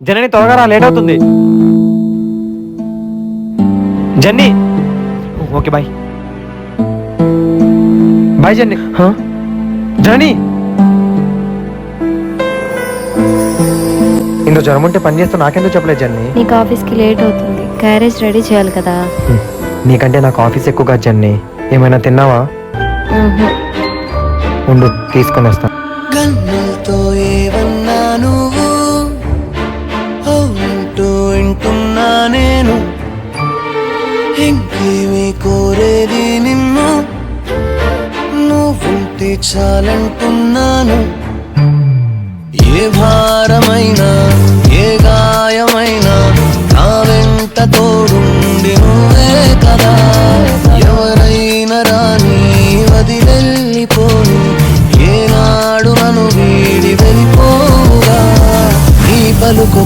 జనని త్వరగా రా, లేట్ అవుతుంది. జన్ని, ఓకే బాయ్. బాయ్ జన్ని. జని, ఇందులో జ్వరం ఉంటే పని చేస్తూ నాకెందుకు చెప్పలేదు జన్ని? నీకు ఆఫీస్కి లేట్ అవుతుంది, క్యారేజ్ రెడీ చేయాలి కదా. నీకంటే నాకు ఆఫీస్ ఎక్కువ కాదు జన్ని. ఏమైనా తిన్నావా? ఉండు, తీసుకొని వస్తా. కన్నులతో ఏవన్నా నువ్వు అవుంటూ వింటున్నా నేను, ఇంకేమీ కోరేది నిన్ను, నువ్వుంటే చాలంటున్నాను. ఏ భారమైనా ఏ గాయమైనా నా వెంట తోడుండి నువ్వే కదా. ఎవరైనా రాని వదిలెళ్ళిపోని, ఏనాడు నన్ను వీడి వెళ్ళిపోగా నీ పలుకు